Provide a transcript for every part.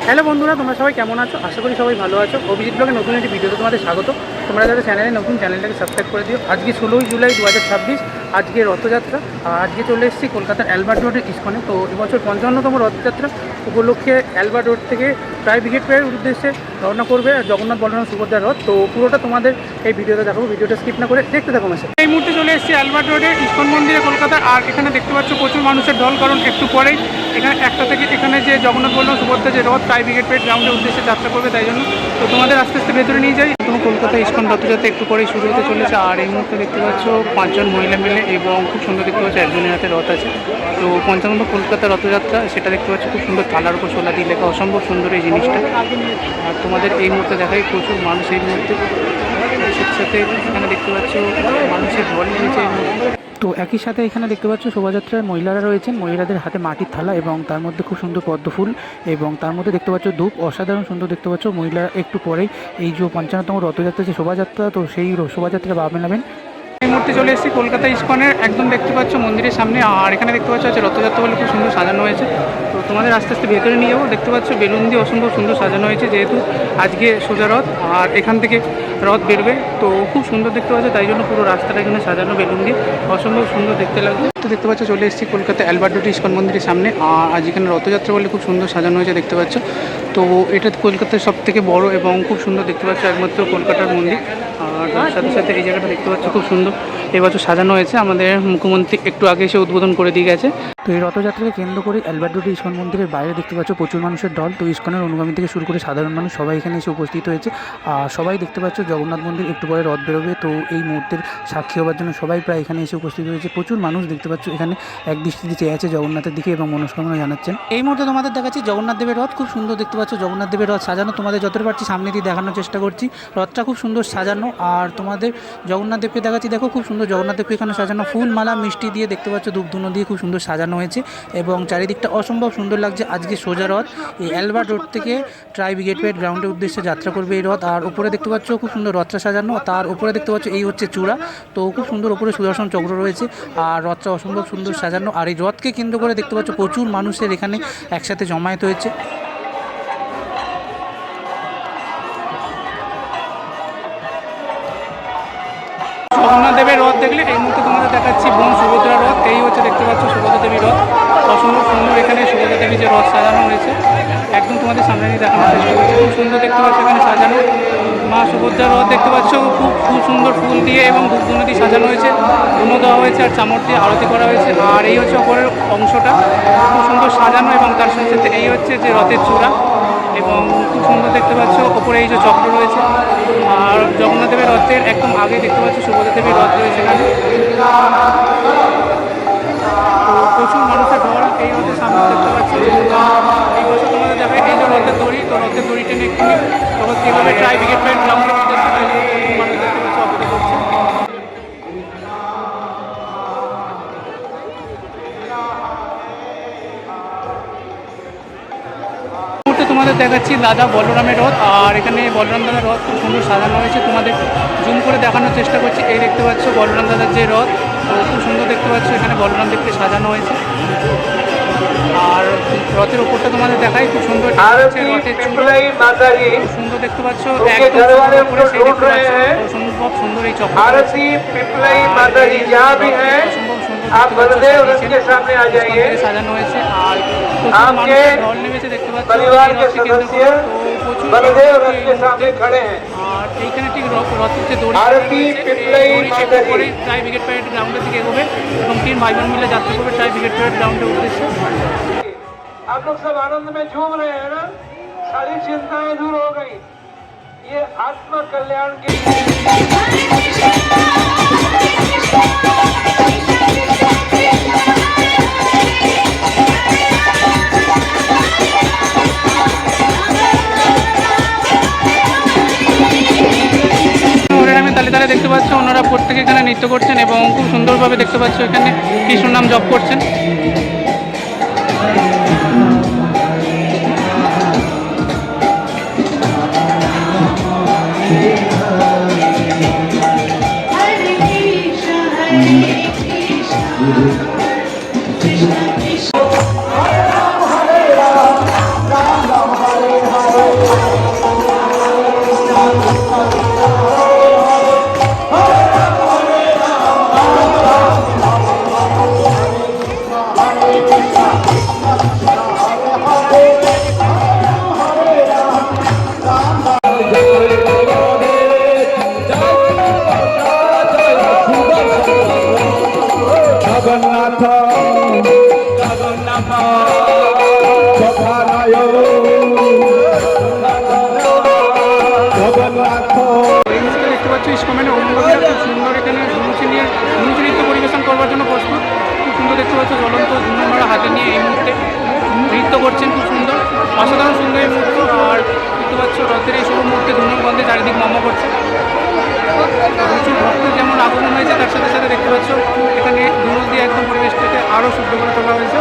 Hello বন্ধুরা, তোমরা সবাই কেমন আছো? আশা করি সবাই ভালো আছো। অভিজিৎ ব্লগের নতুন একটি ভিডিওতে তোমাদের স্বাগত। তোমরা যারা চ্যানেলে নতুন, চ্যানেলটাকে সাবস্ক্রাইব করে দিও। আজকে 16ই জুলাই 2026, আজকে রথযাত্রা। আর আজকে চলে এসেছি কলকাতার অ্যালবার্ট রোডের ইস্কনে। তো এবছর 55তম রথযাত্রা উপলক্ষে অ্যালবার্ট রোড থেকে প্রায় ব্রিগেড প্রায়ের উদ্দেশ্যে রওনা করবে জগন্নাথ বলরাম সুভদ্রার রথ। তো পুরোটা তোমাদের এই ভিডিওতে দেখাবো, ভিডিওটা স্কিপ না করে দেখতে থাকো। মাসে এই মুহূর্তে চলে এসেছি অ্যালবার্ট রোডে ইস্কন মন্দিরে কলকাতার। আর এখানে দেখতে পাচ্ছ প্রচুর মানুষের ঢল, কারণ একটু পরেই এখানে একটা থেকে এখানে যে জগন্নাথ বলরাম সুভদ্রা যে রথ প্রায় ব্রিগেড প্রায়ের গ্রাউন্ডের উদ্দেশ্যে যাত্রা করবে, তাই জন্য তো তোমাদের আস্তে আস্তে ভেতরে নিয়ে যাই। তুমি কলকাতা ইস্কন রথযাত্রা একটু পরেই শুরু হতে চলেছে। আর এই মুহূর্তে দেখতে পাচ্ছ 5 জন মহিলা মিলে, এবং খুব সুন্দর দেখতে পাচ্ছ একজনের হাতে রথ আছে। তো 55তম কলকাতা রথযাত্রা, সেটা দেখতে পাচ্ছ খুব সুন্দর থালার উপর সোলা দিয়ে লেখা, অসম্ভব সুন্দর এই জিনিসটা। আর তোমাদের এই মুহূর্তে দেখাই প্রচুর মানুষ এই মুহূর্তে, সাথে সাথে এখানে দেখতে পাচ্ছ মানুষের ঢল রয়েছে এই মুহূর্তে। তো একই সাথে এখানে দেখতে পাচ্ছ শোভাযাত্রায় মহিলারা রয়েছেন, মহিলাদের হাতে মাটির থালা এবং তার মধ্যে খুব সুন্দর পদ্ম ফুল, এবং তার মধ্যে দেখতে পাচ্ছ ধূপ, অসাধারণ সুন্দর দেখতে পাচ্ছ। মহিলা একটু পরেই এই যে 55তম রথযাত্রা যে শোভাযাত্রা, তো সেই শোভাযাত্রা বা মেলাবেন। এই মুহূর্তে চলে এসেছি কলকাতা ইস্কনের, একদম দেখতে পাচ্ছ মন্দিরের সামনে। আর এখানে দেখতে পাচ্ছ আছে রথযাত্রা বলে খুব সুন্দর সাজানো হয়েছে। তো তোমাদের আস্তে আস্তে ভেতরে নিয়ে যাবো। দেখতে পাচ্ছ বেলুন দিয়ে অসম্ভব সুন্দর সাজানো হয়েছে, যেহেতু আজকে সোজা রথ আর এখান থেকে রথ বেরোবে। তো খুব সুন্দর দেখতে পাচ্ছ, তাই জন্য পুরো রাস্তাটা এখানে সাজানো বেলুন দিয়ে, অসম্ভব সুন্দর দেখতে লাগবে। তো দেখতে পাচ্ছ চলে এসেছি কলকাতা অ্যালবার্ট রোড ইস্কন মন্দিরের সামনে। আর আজ এখানে রথযাত্রা বলে খুব সুন্দর সাজানো হয়েছে দেখতে পাচ্ছ। তো এটা কলকাতার সব থেকে বড় এবং খুব সুন্দর দেখতে পাচ্ছ একমাত্র কলকাতার মন্দির। আর তার সাথে সাথে এই জায়গাটা দেখতে পাচ্ছ খুব সুন্দর এবছর সাজানো হয়েছে। আমাদের মুখ্যমন্ত্রী একটু আগে এসে উদ্বোধন করে দিয়ে গেছে। তো এই রথযাত্রাকে কেন্দ্র করে অ্যালবার্ট রোড ইস্কন মন্দিরের বাইরে দেখতে পাচ্ছ প্রচুর মানুষের দল। তো ইস্কনের অনুগামী থেকে শুরু করে সাধারণ মানুষ সবাই এখানে এসে উপস্থিত হয়েছে। আর সবাই দেখতে পাচ্ছ জগন্নাথ মন্দির একটু পরে রথ বেরোবে। তো এই মুহূর্তের সাক্ষী হওয়ার জন্য সবাই প্রায় এখানে এসে উপস্থিত হয়েছে। প্রচুর মানুষ দেখতে পাচ্ছ এখানে এক দৃষ্টিতে চেয়ে আছে জগন্নাথের দিকে এবং মনস্কামনা জানাচ্ছেন। এই মুহূর্তে তোমাদের দেখাচ্ছি জগন্নাথ দেবের রথ। খুব সুন্দর দেখতে পাচ্ছ জগন্নাথ দেবের রথ সাজানো। তোমাদের যতটা পারছি সামনে দিয়ে দেখানোর চেষ্টা করছি। রথটা খুব সুন্দর সাজানো। আর তোমাদের জগন্নাথ দেবকে দেখাচ্ছি, দেখো খুব সুন্দর জগন্নাথ দেবকে এখানে সাজানো, ফুল মালা মিষ্টি দিয়ে দেখতে পাচ্ছ, ধূপধুনো দিয়ে খুব সুন্দর সাজানো হয়েছে এবং চারিদিকটা অসম্ভব সুন্দর লাগছে। আজকে সোজা রথ এই অ্যালবার্ট রোড থেকে ট্রাই ব্রিগেড প্রায়ের গ্রাউন্ডের উদ্দেশ্যে যাত্রা করবে এই রথ। আর উপরে দেখতে পাচ্ছ খুব সুন্দর রথটা সাজানো, তার উপরে দেখতে পাচ্ছ এই হচ্ছে চূড়া। তো খুব সুন্দর উপরে সুদর্শন চক্র রয়েছে আর রথটা অসম্ভব সুন্দর সাজানো। আর এই রথকে কেন্দ্র করে দেখতে পাচ্ছ প্রচুর মানুষের এখানে একসাথে জমায়েত হয়েছে। জগন্নাথ দেবের রথ দেখলে এই মুহূর্তে তোমাদের দেখাচ্ছি বোন সুভদ্রা রথ। এই হচ্ছে দেখতে পাচ্ছ সুভদ্রা দেবীর রথ, অসম্ভব সুন্দর। এখানে সুভদ্রা দেবীর যে রথ সাজানো হয়েছে একদম তোমাদের সামনে নিয়ে দেখানোর চেষ্টা করছি। খুব সুন্দর দেখতে পাচ্ছ এখানে সাজানো মা সুভদ্রার রথ দেখতে পাচ্ছ, খুব সুন্দর ফুল দিয়ে এবং ধূপধুনো দিয়ে সাজানো হয়েছে, ধুনো দেওয়া হয়েছে আর চামড় দিয়ে আরতি করা হয়েছে। আর এই হচ্ছে অপরের অংশটা খুব সুন্দর সাজানো, এবং তার সাথে সাথে এই হচ্ছে যে রথের চূড়া, এবং খুব সুন্দর দেখতে পাচ্ছ ওপরে এই যে চক্র রয়েছে। আর জগন্নাথ দেবের রথের একদম আগে দেখতে পাচ্ছ সুভদ্রা দেবীর রথ রয়েছে এখানে। তো প্রচুর মানুষের ঢল এই রথের সামনে দেখতে পাচ্ছি। এই বছর তোমাদের দেখায় এই যে রথের দড়ি, তো রথের দড়ি টেনে একটু তখন কীভাবে ট্রাই ব্রিগেড প্রায়ের গ্রাউন্ডের মধ্যে মানুষ দেখতে পাচ্ছি অপেক্ষা করছে। তোমাদের দেখাচ্ছি দাদা বলরামের রথ। আর এখানে বলরাম দাদার রথ খুব সুন্দর সাজানো হয়েছে, তোমাদের জুম করে দেখানোর চেষ্টা করছি। এই দেখতে পাচ্ছ বলরাম দাদার যে রথ, তো খুব সুন্দর দেখতে পাচ্ছ এখানে বলরাম দেবকে সাজানো হয়েছে। আর রথের ওপরটা তোমাদের দেখাই, খুব সুন্দর রথের খুব সুন্দর দেখতে পাচ্ছ একদম অসম্ভব সুন্দর এই চক্র, সাজানো হয়েছে। আর প্রচুর মানুষের ঢল নেমেছে দেখতে পাচ্ছ। আর এইখানে ঠিক রথের যে দড়ি করে ট্রাই ব্রিগেড প্যারেড গ্রাউন্ডের দিকে এগোবে এবং 3 ভাই বোন মিলে যাত্রা করবে ট্রাই ব্রিগেড প্যারেড গ্রাউন্ডের উদ্দেশ্যে। आप लोग सब आनंद में झूम रहे हैं ना, सारी चिंताएं दूर हो गई। ये आत्म कल्याण की তালে তালে দেখতে পাচ্ছ ওনারা প্রত্যেকে এখানে নৃত্য করছেন এবং খুব সুন্দরভাবে দেখতে পাচ্ছ এখানে কৃষ্ণ নাম জপ করছেন। জগন্নাথ জগন্নাথ কথানায় জগন্নাথ। দেখতে পাচ্ছ ইস্কনের অঙ্গরা খুব সুন্দর এখানে ধনুচি নৃত্য পরিবেশন করবার জন্য প্রস্তুত। খুব সুন্দর দেখতে পাচ্ছ জ্বলন্ত ধনুমারা হাতে নিয়ে এই মুহূর্তে নৃত্য করছেন, খুব সুন্দর, অসাধারণ সুন্দর এই মুহূর্ত। আর দেখতে পাচ্ছ রথের এই শুভ মুহূর্তে ধনুর গন্ধে চারিদিক মম করছে। প্রচুর ভক্ত যেমন আগমন হয়েছে, তার সাথে সাথে দেখতে পাচ্ছ এখানে ধনু দিয়ে একদম পরিবেশটাকে আরও শুদ্ধ করে তোলা হয়েছে।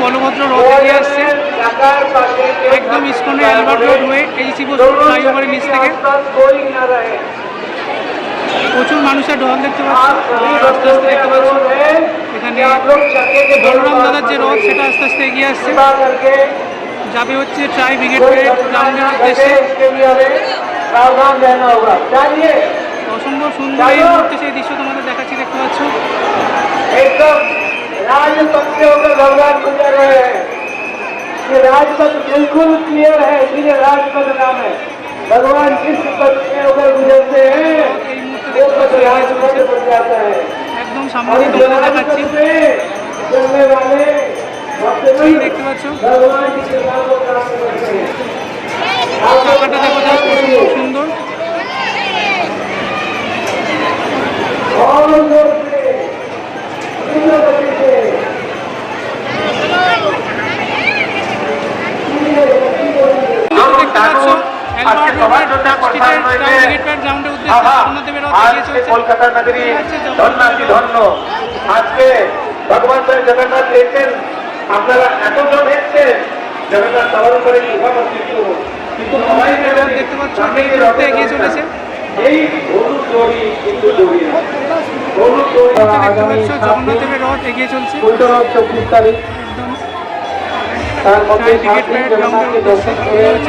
বলভদ্র রথ এগিয়ে আসছে একদম ইস্কনে অ্যালবার্ট রোড হয়ে এইচি বসু ফ্লাইওভারের নিচ থেকে। প্রচুর মানুষের ঢল দেখতে পাচ্ছ। আস্তে আস্তে দেখতে পাচ্ছ এখানে বলরাম দাদার যে রথ সেটা আস্তে আস্তে এগিয়ে আসছে, যাবে হচ্ছে ট্রাই ব্রিগেড গ্রাউন্ডের উদ্দেশ্যে। অসম্ভব সুন্দর এই মুহূর্তে সেই দৃশ্য তোমাদের দেখাচ্ছি, দেখতে পাচ্ছ। राजपथ के होकर भगवान गुजर रहे हैं। ये राजपथ बिल्कुल क्लियर है, इसीलिए राजपथ नाम है। भगवान जिस पथ के होकर गुजरते हैं वो पथ राजपथ बन जाता है। एकदम सामने देखाচ্ছি चलने वाले দেখতে पाচ্ছ। भगवान की कृपा को प्राप्त करते हैं। চাকাটা দেখো জাস্ট খুব সুন্দর। और लोग কলকাতা নগরী ধন্যাতি ধন্য। আজকে ভগবান জগন্নাথ এসেছেন, আপনারা এতজন এসছেন জগন্নাথ ধারণ করে কিন্তু সবাই দেখতে পাচ্ছ রথে এগিয়ে চলেছে। এই হলুদ দড়ি কিন্তু দড়ি হলুদ দড়ি দেখতে পাচ্ছ জগন্নাথ দেবের রথ এগিয়ে চলছে। 24 তারিখ তার মধ্যে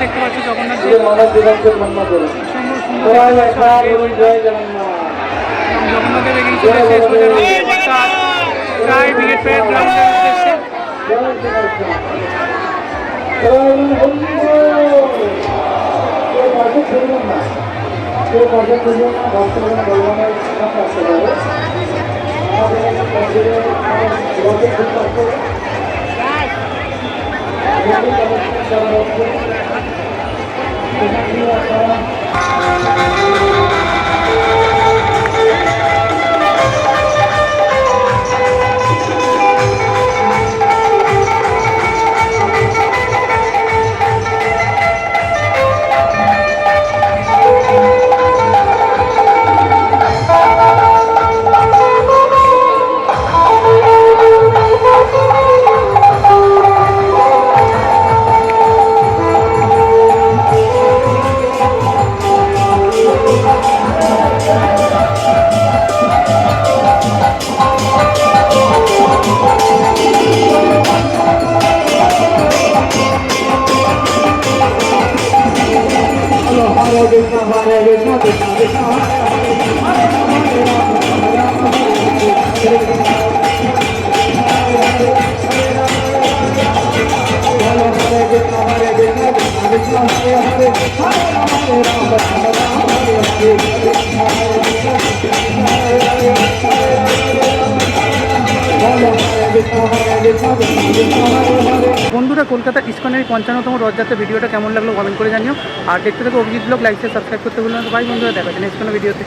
দেখতে পাচ্ছ জগন্নাথ মানব দিবসকে ধন্য করে জগন্নাথ দেব এগিয়ে চলেছে ট্রাই ব্রিগেড প্যারেড গ্রাউন্ডের উদ্দেশ্যে। বন্ধুরা, কলকাতার ইস্কনের 55তম রথযাত্রা ভিডিওটা কেমন লাগলো কমেন্ট করে জানিও। আর দেখতে থাকো অভিজিৎ ব্লগ, লাইক সাবস্ক্রাইব করতে ভুলো না। বাই বন্ধুরা, দেখা যাচ্ছে নেক্সট কোনো ভিডিওতে।